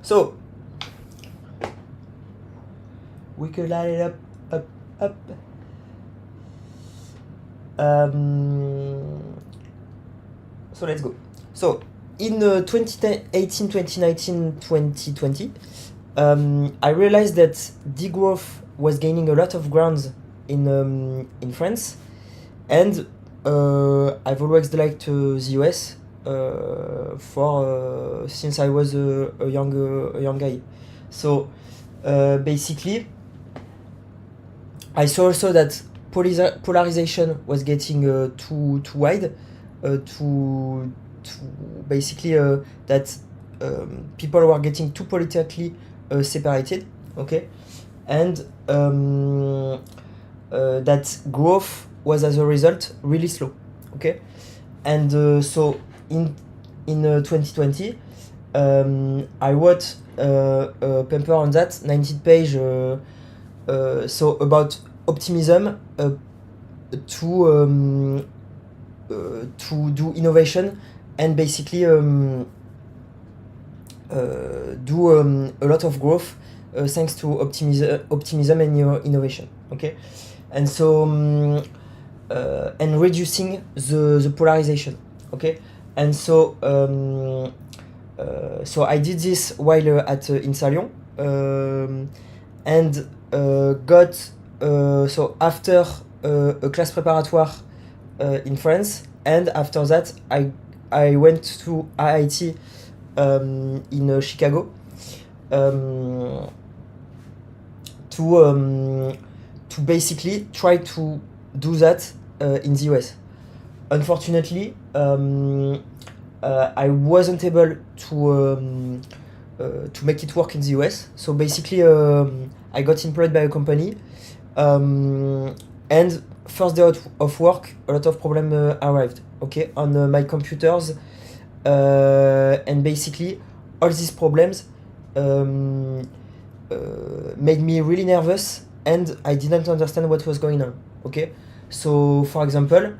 So we could light it up. So let's go. So in 2018, 2019, 2020, I realized that degrowth was gaining a lot of ground in France, and I've always liked the US for since I was a young guy. So basically, I saw also that polarization was getting too wide, to basically that people were getting too politically separated, okay, and that growth was as a result really slow, okay, and so in 2020, I wrote a paper on that 19-page, so about optimism to do innovation and basically do a lot of growth thanks to optimism and innovation, okay, and so and reducing the polarization, okay, and so so I did this while at INSA Lyon, and got so after a class préparatoire in France, and after that I went to IIT in Chicago to basically try to do that in the US. Unfortunately, I wasn't able to make it work in the US. So basically, I got employed by a company, and first day of work, a lot of problems arrived, okay, on my computers, and basically all these problems made me really nervous, and I didn't understand what was going on, okay. So for example,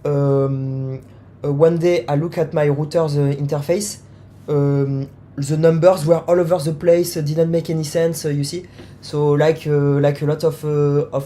one day I look at my router's interface, the numbers were all over the place, didn't make any sense, you see. So like a lot of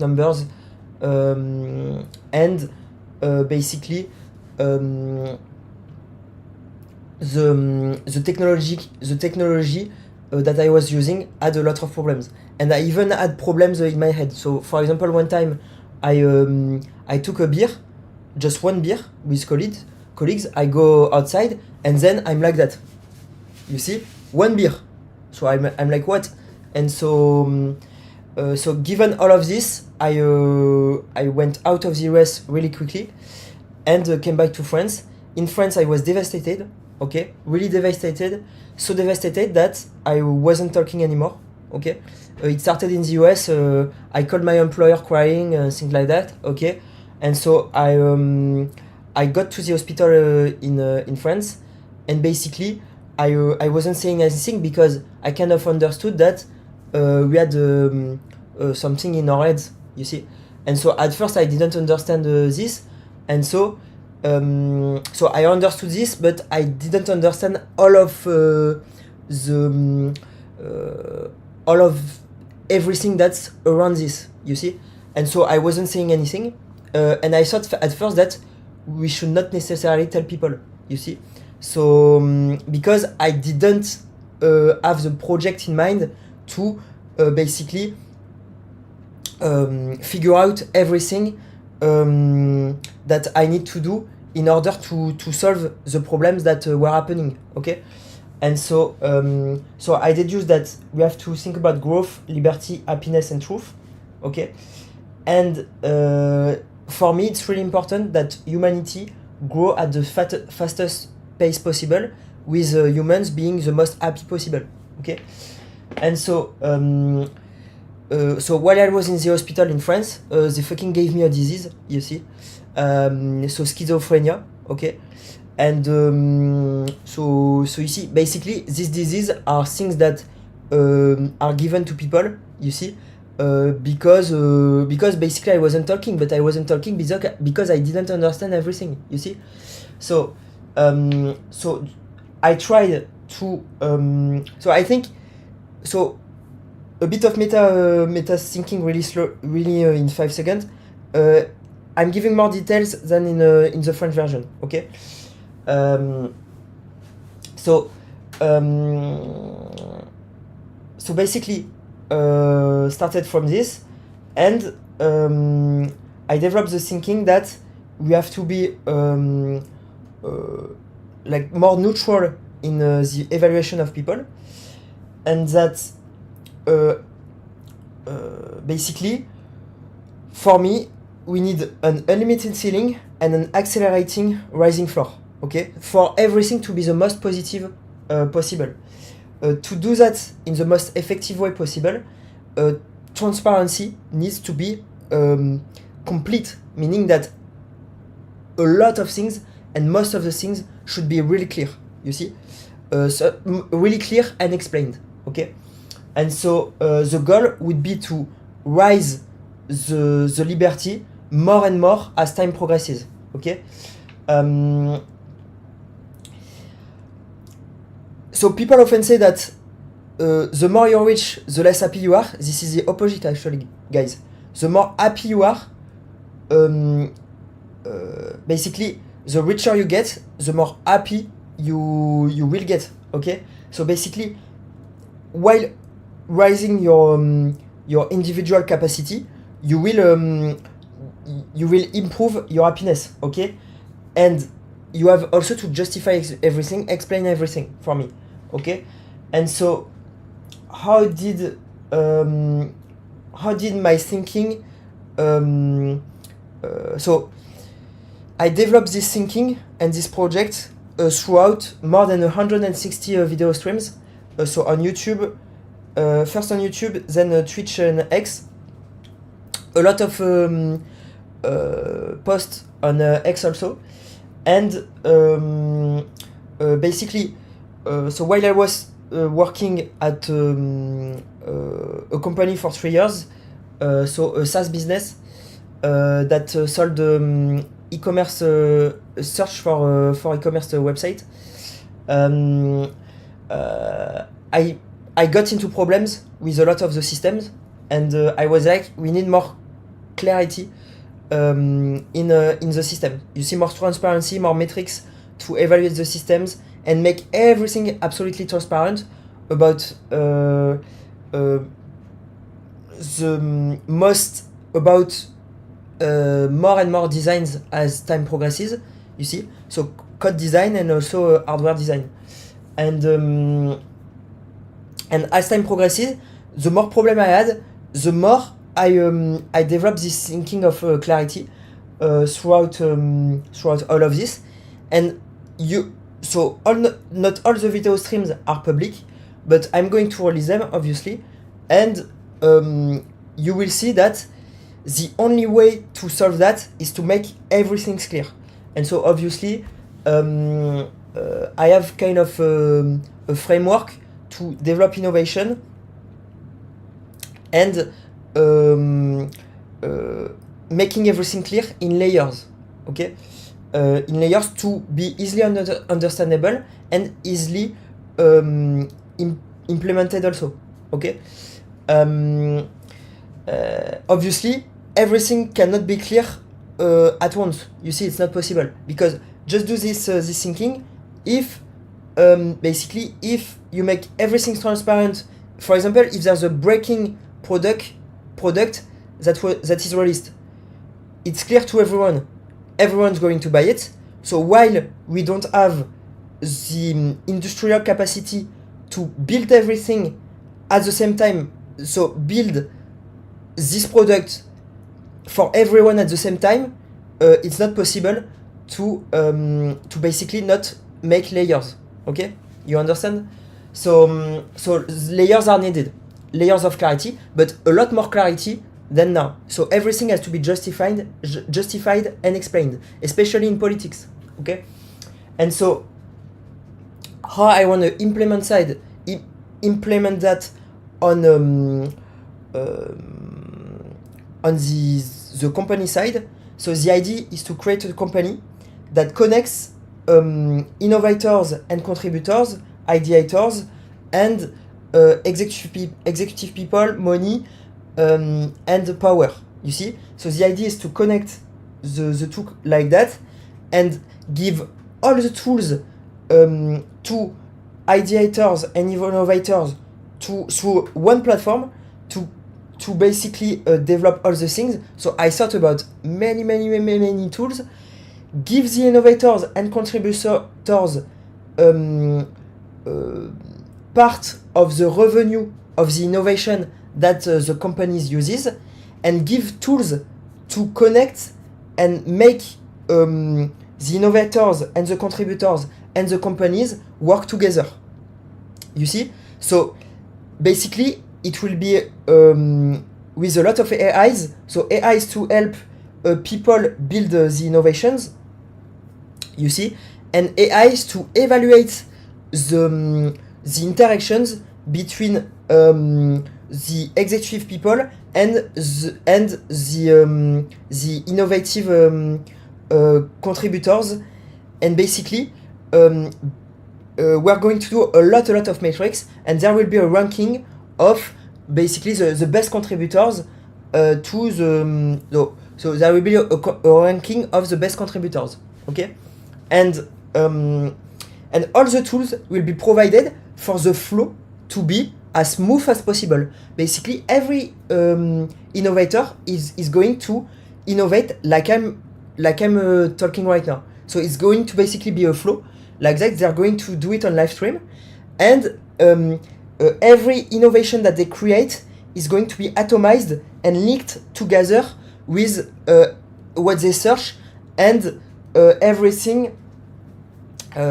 numbers, and basically the technology that I was using had a lot of problems, and I even had problems in my head. So for example, one time I took a beer, just one beer with colleagues. I go outside, and then I'm like that. You see, one beer. So I'm like, what? And so so given all of this, I went out of the US really quickly, and came back to France. In France, I was devastated. Okay, really devastated. So devastated that I wasn't talking anymore. Okay, it started in the US. I called my employer crying, things like that. Okay, and so I got to the hospital in France, and basically I wasn't saying anything because I kind of understood that we had something in our heads, you see. And so at first I didn't understand this, and so so I understood this, but I didn't understand all of all of everything that's around this, you see. And so I wasn't saying anything, and I thought at first that we should not necessarily tell people, you see. So because I didn't have the project in mind to basically figure out everything that I need to do in order to solve the problems that were happening, okay. And so so I deduce that we have to think about growth, liberty, happiness, and truth, okay. And for me, it's really important that humanity grow at the fastest pace possible, with humans being the most happy possible, okay. And so so while I was in the hospital in France, they fucking gave me a disease, you see, so schizophrenia, okay. And so you see, basically this disease are things that are given to people, you see, because basically I wasn't talking, but I wasn't talking because I didn't understand everything, you see. So so I tried to so I think so a bit of meta thinking really slow, really in 5 seconds. I'm giving more details than in the French version. Okay. So basically started from this, and I developed the thinking that we have to be like more neutral in the evaluation of people, and that basically for me we need an unlimited ceiling and an accelerating rising floor, okay, for everything to be the most positive possible. To do that in the most effective way possible, transparency needs to be complete, meaning that a lot of things and most of the things should be really clear, you see, really clear and explained, okay. And so the goal would be to rise the liberty more and more as time progresses, okay. So people often say that the more you're rich, the less happy you are. This is the opposite, actually, guys. The more happy you are, basically, the richer you get, the more happy you will get. Okay. So basically, while rising your individual capacity, you will improve your happiness. Okay, and you have also to justify everything, explain everything for me, okay? And so how did my thinking so I developed this thinking and this project throughout more than 160 video streams, so on YouTube, first on YouTube, then Twitch and X, a lot of posts on X also. And basically, so while I was working at a company for 3 years, so a SaaS business that sold e-commerce search for e-commerce website, I got into problems with a lot of the systems, and I was like, we need more clarity in the system. You see, more transparency, more metrics to evaluate the systems and make everything absolutely transparent about the most about more and more designs as time progresses. You see, so code design and also hardware design, and as time progresses, the more problem I had, the more I developed this thinking of clarity throughout all of this, and not all the video streams are public, but I'm going to release them, obviously, and you will see that the only way to solve that is to make everything clear. And so obviously I have kind of a framework to develop innovation and making everything clear in layers, okay, in layers to be easily understandable and easily implemented also, okay. Obviously everything cannot be clear at once. You see, it's not possible, because just do this thinking. If basically if you make everything transparent, for example, if there's a breaking product that is released, it's clear to everyone, everyone's going to buy it. So while we don't have the industrial capacity to build everything at the same time, so build this product for everyone at the same time, it's not possible to basically not make layers, okay, you understand? So layers are needed, layers of clarity, but a lot more clarity than now. So everything has to be justified and explained, especially in politics, okay. And so how I want to implement that on the company side. So the idea is to create a company that connects innovators and contributors ideators, and executive people, money, and power. You see? So the idea is to connect the two like that and give all the tools to ideators and innovators through one platform to basically develop all the things. So I thought about many tools, give the innovators and contributors part of the revenue of the innovation that the companies uses, and give tools to connect and make the innovators and the contributors and the companies work together. You see? So basically it will be with a lot of AIs. So AIs to help people build the innovations, you see, and AIs to evaluate the interactions between the executive people and the innovative contributors. And basically we're going to do a lot of metrics, and there will be a ranking of basically the best contributors to the so there will be a ranking of the best contributors, okay? And all the tools will be provided for the flow to be as smooth as possible. Basically every innovator is going to innovate like I'm talking right now. So it's going to basically be a flow like that. They're going to do it on live stream, and every innovation that they create is going to be atomized and linked together with what they search, and everything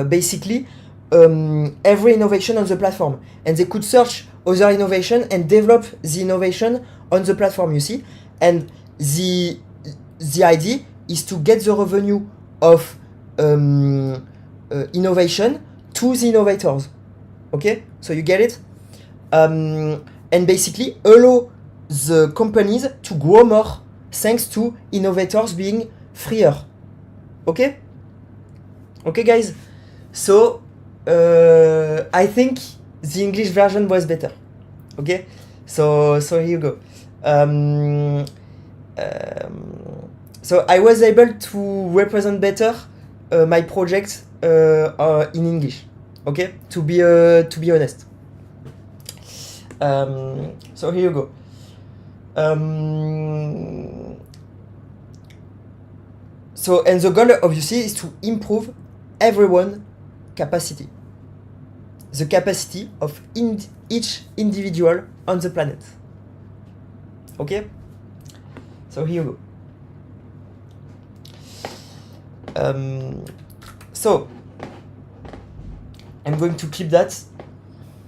basically every innovation on the platform, and they could search other innovation and develop the innovation on the platform, you see. And the idea is to get the revenue of innovation to the innovators, okay? So you get it? And basically allow the companies to grow more thanks to innovators being freer, okay? Okay guys, so I think the English version was better, okay? So here you go. So I was able to represent better my project in English, okay? To be honest. So here you go. So, and the goal obviously is to improve everyone's capacity, the capacity of each individual on the planet, okay? So here you go. So I'm going to keep that